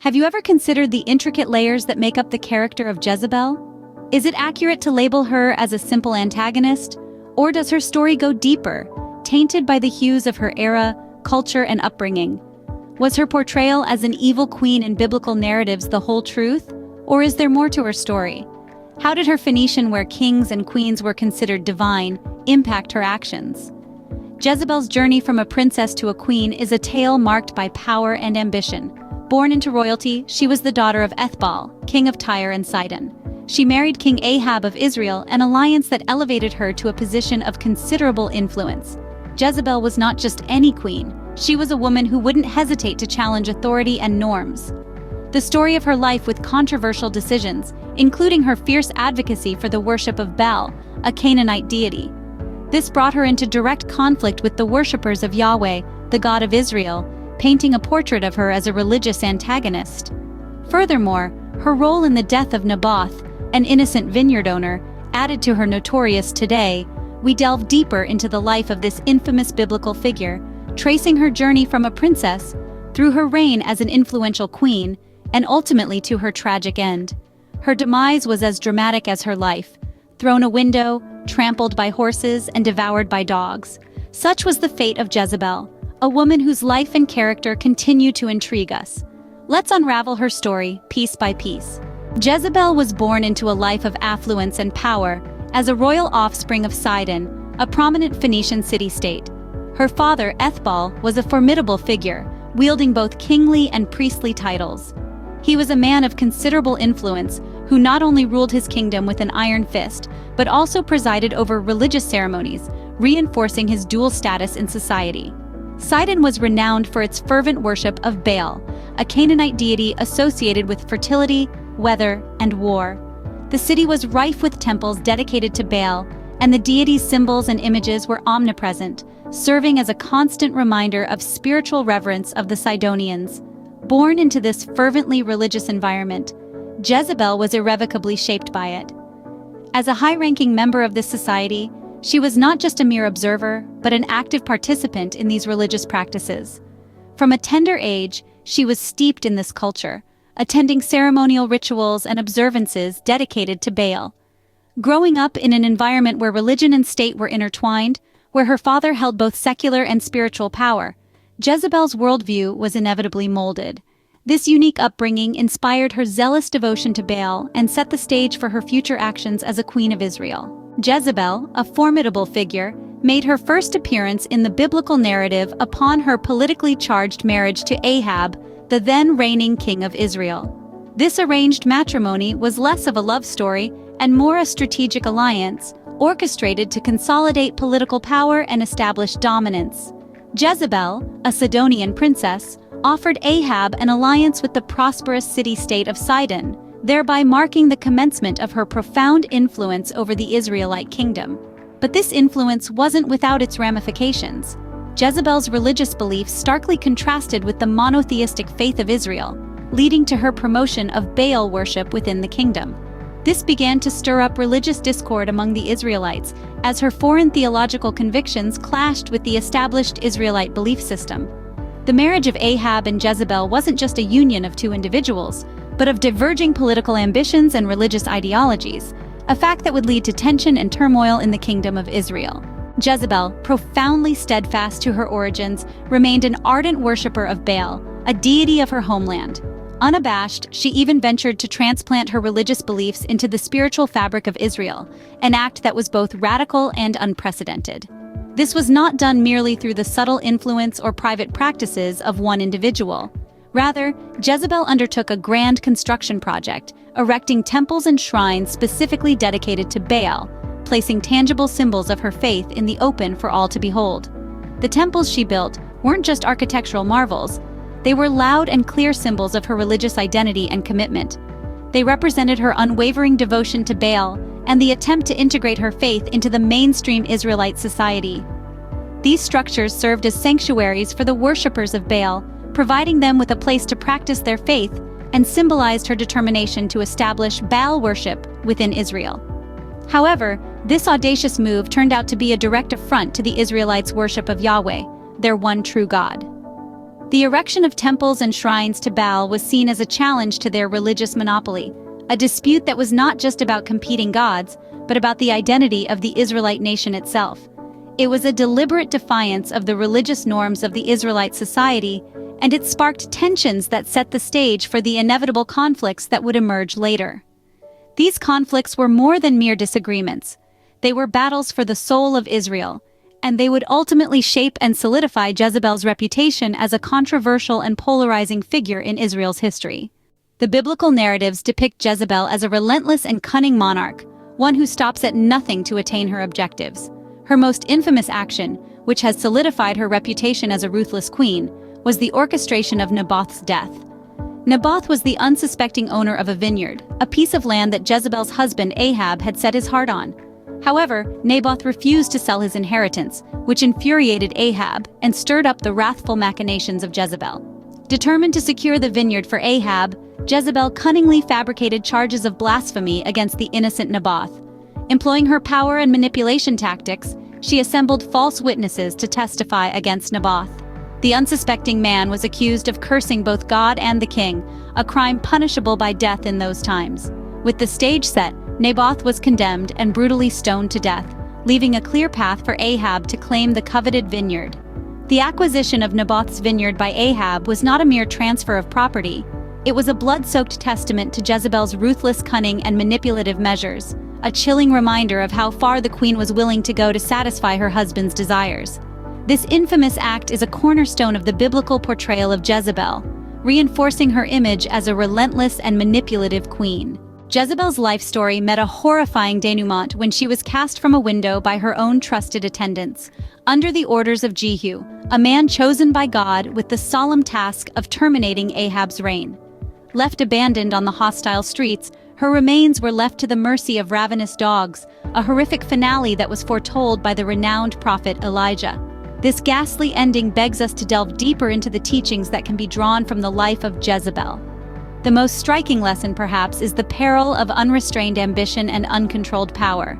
Have you ever considered the intricate layers that make up the character of Jezebel? Is it accurate to label her as a simple antagonist? Or does her story go deeper, tainted by the hues of her era, culture, and upbringing? Was her portrayal as an evil queen in biblical narratives the whole truth? Or is there more to her story? How did her Phoenician, where kings and queens were considered divine, impact her actions? Jezebel's journey from a princess to a queen is a tale marked by power and ambition. Born into royalty, she was the daughter of Ethbal, king of Tyre and Sidon. She married King Ahab of Israel, an alliance that elevated her to a position of considerable influence. Jezebel was not just any queen, she was a woman who wouldn't hesitate to challenge authority and norms. The story of her life with controversial decisions, including her fierce advocacy for the worship of Baal, a Canaanite deity. This brought her into direct conflict with the worshippers of Yahweh, the God of Israel, painting a portrait of her as a religious antagonist. Furthermore, her role in the death of Naboth, an innocent vineyard owner, added to her notorious today. We delve deeper into the life of this infamous biblical figure, tracing her journey from a princess, through her reign as an influential queen, and ultimately to her tragic end. Her demise was as dramatic as her life, thrown a window, trampled by horses, and devoured by dogs. Such was the fate of Jezebel, a woman whose life and character continue to intrigue us. Let's unravel her story, piece by piece. Jezebel was born into a life of affluence and power as a royal offspring of Sidon, a prominent Phoenician city-state. Her father, Ethbal, was a formidable figure, wielding both kingly and priestly titles. He was a man of considerable influence who not only ruled his kingdom with an iron fist, but also presided over religious ceremonies, reinforcing his dual status in society. Sidon was renowned for its fervent worship of Baal, a Canaanite deity associated with fertility, weather, and war. The city was rife with temples dedicated to Baal, and the deity's symbols and images were omnipresent, serving as a constant reminder of spiritual reverence of the Sidonians. Born into this fervently religious environment, Jezebel was irrevocably shaped by it. As a high-ranking member of this society, she was not just a mere observer, but an active participant in these religious practices. From a tender age, she was steeped in this culture, attending ceremonial rituals and observances dedicated to Baal. Growing up in an environment where religion and state were intertwined, where her father held both secular and spiritual power, Jezebel's worldview was inevitably molded. This unique upbringing inspired her zealous devotion to Baal and set the stage for her future actions as a queen of Israel. Jezebel, a formidable figure, made her first appearance in the biblical narrative upon her politically charged marriage to Ahab, the then reigning king of Israel. This arranged matrimony was less of a love story and more a strategic alliance, orchestrated to consolidate political power and establish dominance. Jezebel, a Sidonian princess, offered Ahab an alliance with the prosperous city-state of Sidon, thereby marking the commencement of her profound influence over the Israelite kingdom. But this influence wasn't without its ramifications. Jezebel's religious beliefs starkly contrasted with the monotheistic faith of Israel, leading to her promotion of Baal worship within the kingdom. This began to stir up religious discord among the Israelites, as her foreign theological convictions clashed with the established Israelite belief system. The marriage of Ahab and Jezebel wasn't just a union of two individuals, but of diverging political ambitions and religious ideologies, a fact that would lead to tension and turmoil in the kingdom of Israel. Jezebel, profoundly steadfast to her origins, remained an ardent worshipper of Baal, a deity of her homeland. Unabashed, she even ventured to transplant her religious beliefs into the spiritual fabric of Israel, an act that was both radical and unprecedented. This was not done merely through the subtle influence or private practices of one individual. Rather, Jezebel undertook a grand construction project, erecting temples and shrines specifically dedicated to Baal, placing tangible symbols of her faith in the open for all to behold. The temples she built weren't just architectural marvels. They were loud and clear symbols of her religious identity and commitment. They represented her unwavering devotion to Baal and the attempt to integrate her faith into the mainstream Israelite society. These structures served as sanctuaries for the worshippers of Baal, providing them with a place to practice their faith, and symbolized her determination to establish Baal worship within Israel. However, this audacious move turned out to be a direct affront to the Israelites' worship of Yahweh, their one true God. The erection of temples and shrines to Baal was seen as a challenge to their religious monopoly, a dispute that was not just about competing gods, but about the identity of the Israelite nation itself. It was a deliberate defiance of the religious norms of the Israelite society, and it sparked tensions that set the stage for the inevitable conflicts that would emerge later. These conflicts were more than mere disagreements. They were battles for the soul of Israel, and they would ultimately shape and solidify Jezebel's reputation as a controversial and polarizing figure in Israel's history. The biblical narratives depict Jezebel as a relentless and cunning monarch, one who stops at nothing to attain her objectives. Her most infamous action, which has solidified her reputation as a ruthless queen, was the orchestration of Naboth's death. Naboth was the unsuspecting owner of a vineyard, a piece of land that Jezebel's husband Ahab had set his heart on. However, Naboth refused to sell his inheritance, which infuriated Ahab and stirred up the wrathful machinations of Jezebel. Determined to secure the vineyard for Ahab, Jezebel cunningly fabricated charges of blasphemy against the innocent Naboth. Employing her power and manipulation tactics, she assembled false witnesses to testify against Naboth. The unsuspecting man was accused of cursing both God and the king, a crime punishable by death in those times. With the stage set, Naboth was condemned and brutally stoned to death, leaving a clear path for Ahab to claim the coveted vineyard. The acquisition of Naboth's vineyard by Ahab was not a mere transfer of property. It was a blood-soaked testament to Jezebel's ruthless cunning and manipulative measures, a chilling reminder of how far the queen was willing to go to satisfy her husband's desires. This infamous act is a cornerstone of the biblical portrayal of Jezebel, reinforcing her image as a relentless and manipulative queen. Jezebel's life story met a horrifying denouement when she was cast from a window by her own trusted attendants, under the orders of Jehu, a man chosen by God with the solemn task of terminating Ahab's reign. Left abandoned on the hostile streets, her remains were left to the mercy of ravenous dogs, a horrific finale that was foretold by the renowned prophet Elijah. This ghastly ending begs us to delve deeper into the teachings that can be drawn from the life of Jezebel. The most striking lesson, perhaps, is the peril of unrestrained ambition and uncontrolled power.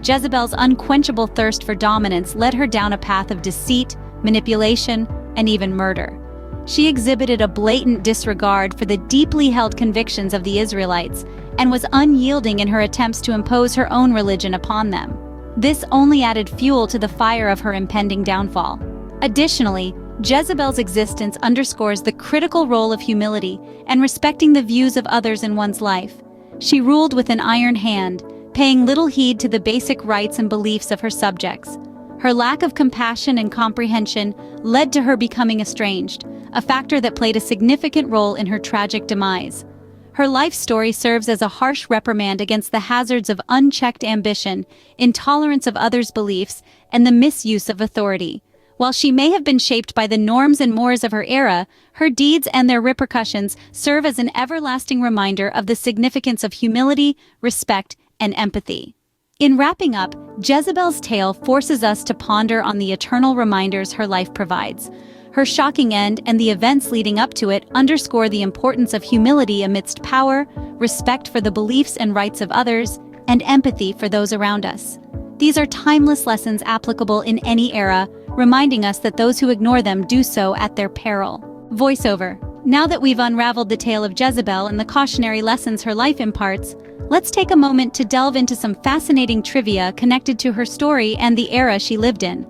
Jezebel's unquenchable thirst for dominance led her down a path of deceit, manipulation, and even murder. She exhibited a blatant disregard for the deeply held convictions of the Israelites and was unyielding in her attempts to impose her own religion upon them. This only added fuel to the fire of her impending downfall. Additionally, Jezebel's existence underscores the critical role of humility and respecting the views of others in one's life. She ruled with an iron hand, paying little heed to the basic rights and beliefs of her subjects. Her lack of compassion and comprehension led to her becoming estranged, a factor that played a significant role in her tragic demise. Her life story serves as a harsh reprimand against the hazards of unchecked ambition, intolerance of others' beliefs, and the misuse of authority. While she may have been shaped by the norms and mores of her era, her deeds and their repercussions serve as an everlasting reminder of the significance of humility, respect, and empathy. In wrapping up, Jezebel's tale forces us to ponder on the eternal reminders her life provides. Her shocking end and the events leading up to it underscore the importance of humility amidst power, respect for the beliefs and rights of others, and empathy for those around us. These are timeless lessons applicable in any era, reminding us that those who ignore them do so at their peril. Voiceover. Now that we've unraveled the tale of Jezebel and the cautionary lessons her life imparts, let's take a moment to delve into some fascinating trivia connected to her story and the era she lived in.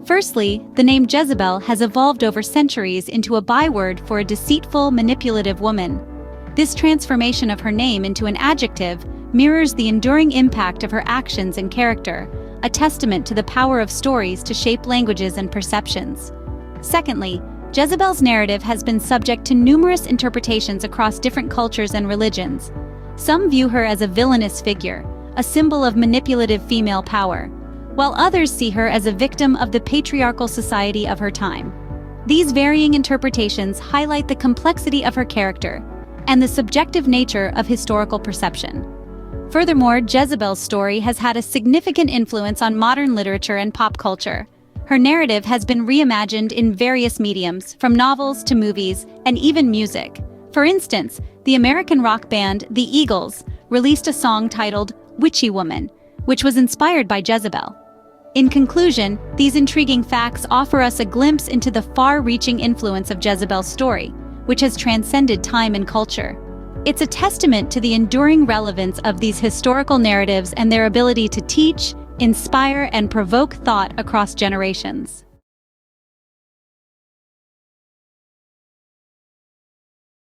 Firstly, the name Jezebel has evolved over centuries into a byword for a deceitful, manipulative woman. This transformation of her name into an adjective mirrors the enduring impact of her actions and character, a testament to the power of stories to shape languages and perceptions. Secondly, Jezebel's narrative has been subject to numerous interpretations across different cultures and religions. Some view her as a villainous figure, a symbol of manipulative female power, while others see her as a victim of the patriarchal society of her time. These varying interpretations highlight the complexity of her character and the subjective nature of historical perception. Furthermore, Jezebel's story has had a significant influence on modern literature and pop culture. Her narrative has been reimagined in various mediums, from novels to movies, and even music. For instance, the American rock band The Eagles released a song titled Witchy Woman, which was inspired by Jezebel. In conclusion, these intriguing facts offer us a glimpse into the far-reaching influence of Jezebel's story, which has transcended time and culture. It's a testament to the enduring relevance of these historical narratives and their ability to teach, inspire, and provoke thought across generations.